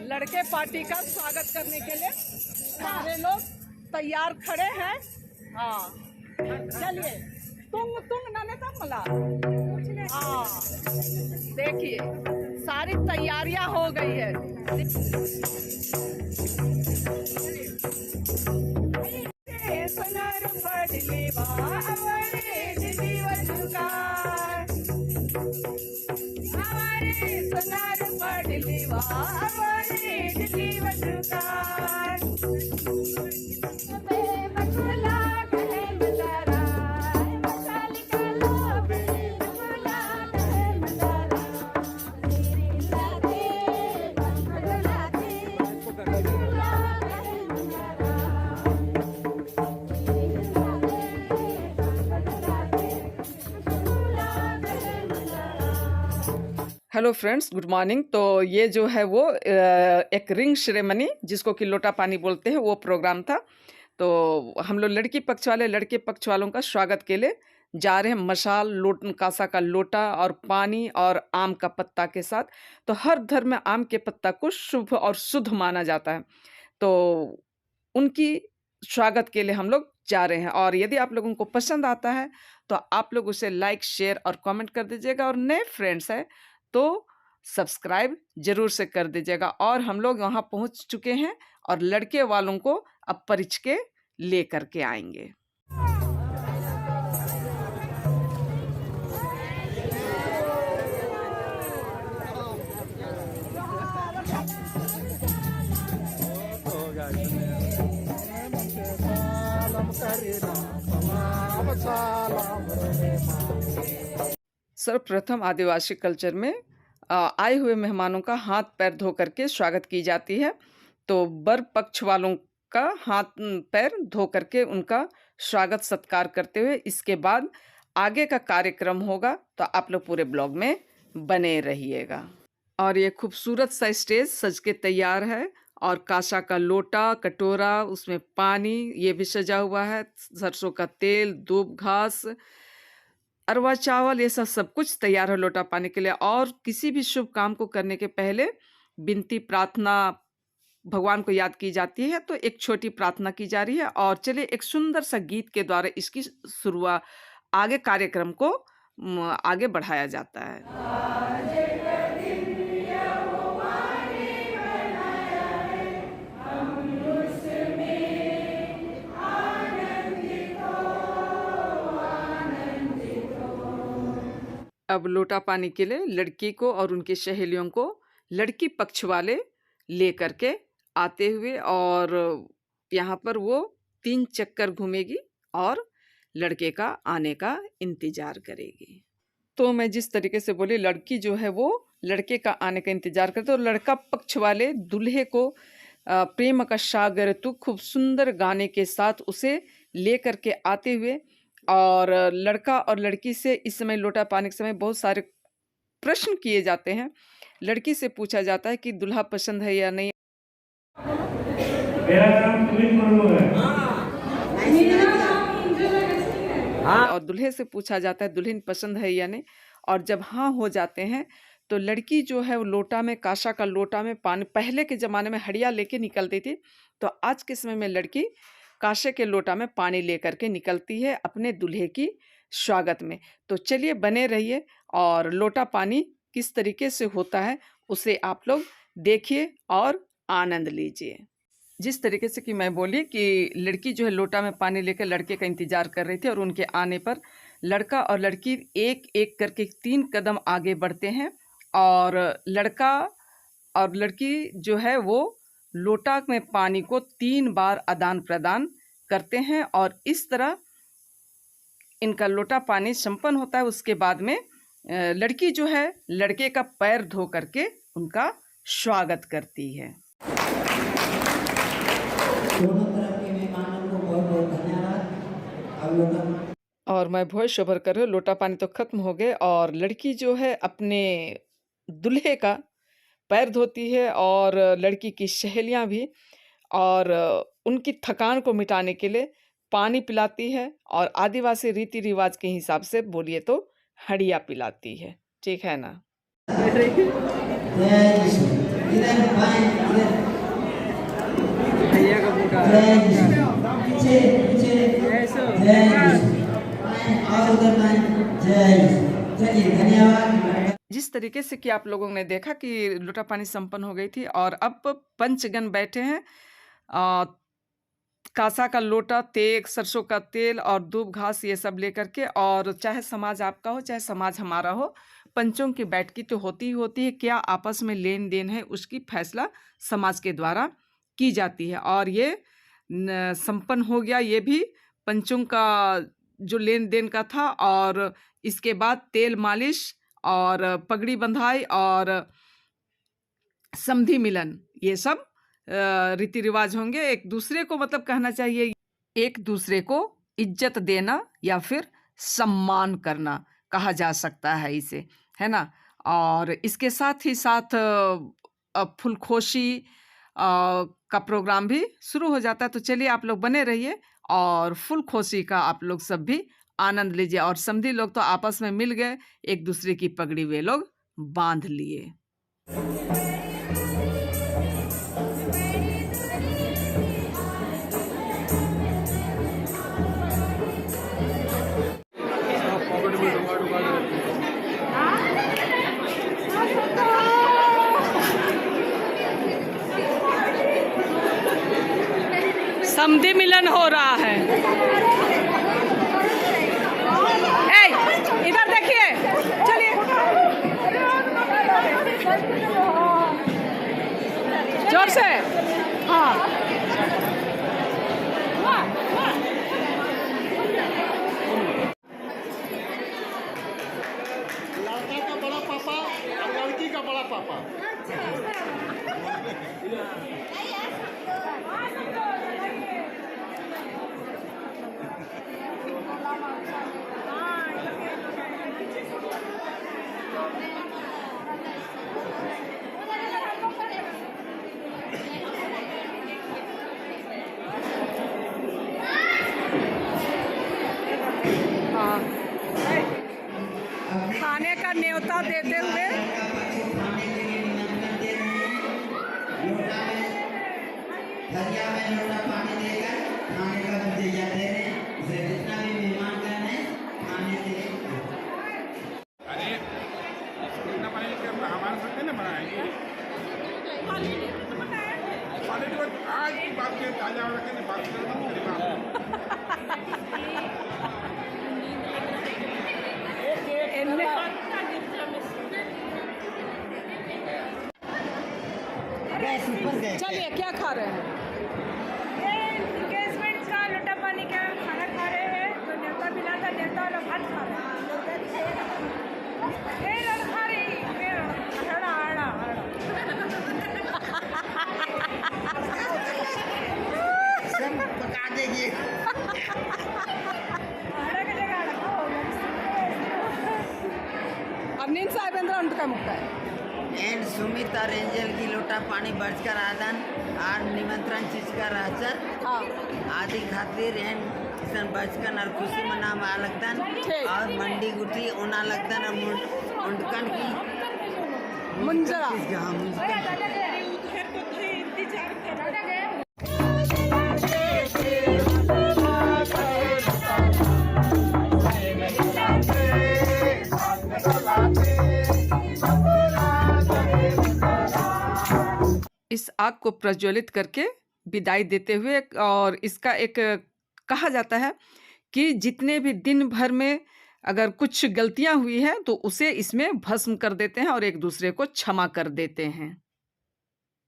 लड़के पार्टी का स्वागत करने के लिए सारे लोग तैयार खड़े हैं। हाँ चलिए तुंग तुंग नने तब मला। हाँ देखिए सारी तैयारियां हो गई है। Hello friends, good morning. तो ये जो है वो एक रिंग सेरेमनी जिसको कि लोटा पानी बोलते हैं वो प्रोग्राम था। तो हम लोग लड़की पक्ष वाले लड़के पक्ष वालों का स्वागत के लिए जा रहे हैं मशाल कांसा का लोटा और पानी और आम का पत्ता के साथ। तो हर धर्म में आम के पत्ता को शुभ और शुद्ध माना जाता है। तो उनकी स्वागत के लिए हम लोग जा रहे हैं। और यदि आप लोगों को पसंद आता है तो आप लोग उसे लाइक शेयर और कमेंट कर दीजिएगा, और नए फ्रेंड्स हैं तो सब्सक्राइब जरूर से कर दीजिएगा। और हम लोग वहाँ पहुँच चुके हैं और लड़के वालों को अब परिच के ले करके आएंगे। सर्वप्रथम आदिवासी कल्चर में आए हुए मेहमानों का हाथ पैर धो करके स्वागत की जाती है। तो वर पक्ष वालों का हाथ पैर धो करके उनका स्वागत सत्कार करते हुए इसके बाद आगे का कार्यक्रम होगा। तो आप लोग पूरे ब्लॉग में बने रहिएगा। और ये खूबसूरत सा स्टेज सज के तैयार है, और कांसा का लोटा कटोरा उसमें पानी ये भी सजा हुआ है, सरसों का तेल, दूब घास, अरवा चावल, ये सब कुछ तैयार है लोटा पानी के लिए। और किसी भी शुभ काम को करने के पहले विनती प्रार्थना भगवान को याद की जाती है। तो एक छोटी प्रार्थना की जा रही है। और चलिए एक सुंदर सा गीत के द्वारा इसकी शुरुआत आगे कार्यक्रम को आगे बढ़ाया जाता है। अब लोटा पानी के लिए लड़की को और उनकी सहेलियों को लड़की पक्ष वाले ले करके आते हुए, और यहाँ पर वो 3 चक्कर घूमेगी और लड़के का आने का इंतजार करेगी। तो मैं जिस तरीके से बोली, लड़की जो है वो लड़के का आने का इंतजार करते, और लड़का पक्ष वाले दूल्हे को प्रेम का सागर तू खूब सुंदर गाने के साथ उसे ले करके आते हुए, और लड़का और लड़की से इस समय लोटा पानी के समय बहुत सारे प्रश्न किए जाते हैं। लड़की से पूछा जाता है कि दूल्हा पसंद है या नहीं। मेरा नाम तुलिन मुर्मू है। और दूल्हे से पूछा जाता है दुल्हन पसंद है या नहीं। और जब हाँ हो जाते हैं तो लड़की जो है वो लोटा में, कांसा का लोटा में पानी, पहले के ज़माने में हड़िया लेके निकलती थी, तो आज के समय में लड़की कांसे के लोटा में पानी लेकर के निकलती है अपने दूल्हे की स्वागत में। तो चलिए बने रहिए, और लोटा पानी किस तरीके से होता है उसे आप लोग देखिए और आनंद लीजिए। जिस तरीके से कि मैं बोली कि लड़की जो है लोटा में पानी लेकर लड़के का इंतजार कर रही थी, और उनके आने पर लड़का और लड़की एक एक करके 3 कदम आगे बढ़ते हैं, और लड़का और लड़की जो है वो लोटा में पानी को 3 बार आदान प्रदान करते हैं, और इस तरह इनका लोटा पानी संपन्न होता है। उसके बाद में लड़की जो है लड़के का पैर धो करके उनका स्वागत करती है। दोनों तरफ के मेहमानों को बहुत बहुत धन्यवाद। और मैं बहुत शोभर कर रही हूँ। लोटा पानी तो खत्म हो गए, और लड़की जो है अपने दूल्हे का पैर धोती है, और लड़की की सहेलियाँ भी, और उनकी थकान को मिटाने के लिए पानी पिलाती है, और आदिवासी रीति रिवाज के हिसाब से बोलिए तो हड़िया पिलाती है। ठीक है ना। जय यीशु। इधर बाएं, इधर भैया का मुका जय यीशु। पीछे पीछे जय यीशु। बाएं और उधर बाएं जय यीशु। चलिए धन्यवाद। जिस तरीके से कि आप लोगों ने देखा कि लोटा पानी संपन्न हो गई थी और अब पंचगण बैठे हैं कासा का लोटा, तेल, सरसों का तेल और दूब घास ये सब लेकर के, और चाहे समाज आपका हो चाहे समाज हमारा हो, पंचों की बैठकी तो होती ही होती है। क्या आपस में लेन देन है उसकी फैसला समाज के द्वारा की जाती है, और ये संपन्न हो गया। ये भी पंचों का जो लेन देन का था, और इसके बाद तेल मालिश और पगड़ी बंधाई और समधी मिलन, ये सब रीति रिवाज होंगे। एक दूसरे को मतलब कहना चाहिए, एक दूसरे को इज्जत देना या फिर सम्मान करना कहा जा सकता है इसे, है ना। और इसके साथ ही साथ फुलखोशी का प्रोग्राम भी शुरू हो जाता है। तो चलिए आप लोग बने रहिए और फुलखोशी का आप लोग सब भी आनंद लीजिए। और समधी लोग तो आपस में मिल गए, एक दूसरे की पगड़ी वे लोग बांध लिए। समधी मिलन हो रहा है। इधर देखिए, चलिए जोर से, हाँ। लड़का का बड़ा पापा और लड़की का बड़ा पापा। खाने का न्योता देते हुए थरिया में लोटा पानी देकर खाने का दिया दे रहे हैं। उसे जितना भी मेहमान हैं खाने के लिए। अरे इतना पानी लेकर हमारे साथ ना बनाएंगे। पानी तो आज की बात के ताजा हो रखे बात करता हूँ। चलिए क्या खा रहे हैं? एंगेजमेंट का लोटा पानी का खाना खा रहे हैं। तो न्योता मिला था, न्योता वाला भात खा रहे हैं। खा रही हड़ा हड़ा सब पका देगी। हड़ा के जगह हड़ा खाओ। अब नींद साहेबेंद्र उनका मुक्ता है एंड सुमित और एंजल की लोटा पानी बरसकर आदान और निमंत्रण चीज का राचर आदि खातिर एंड किसान बचकन और खुशी मना लगतन और मंडी गुटी ओना लगतन और मुंडकन की मुंजरा। हाँ, मुंजकन। इस आग को प्रज्वलित करके विदाई देते हुए, और इसका एक कहा जाता है कि जितने भी दिन भर में अगर कुछ गलतियां हुई हैं तो उसे इसमें भस्म कर देते हैं और एक दूसरे को क्षमा कर देते हैं।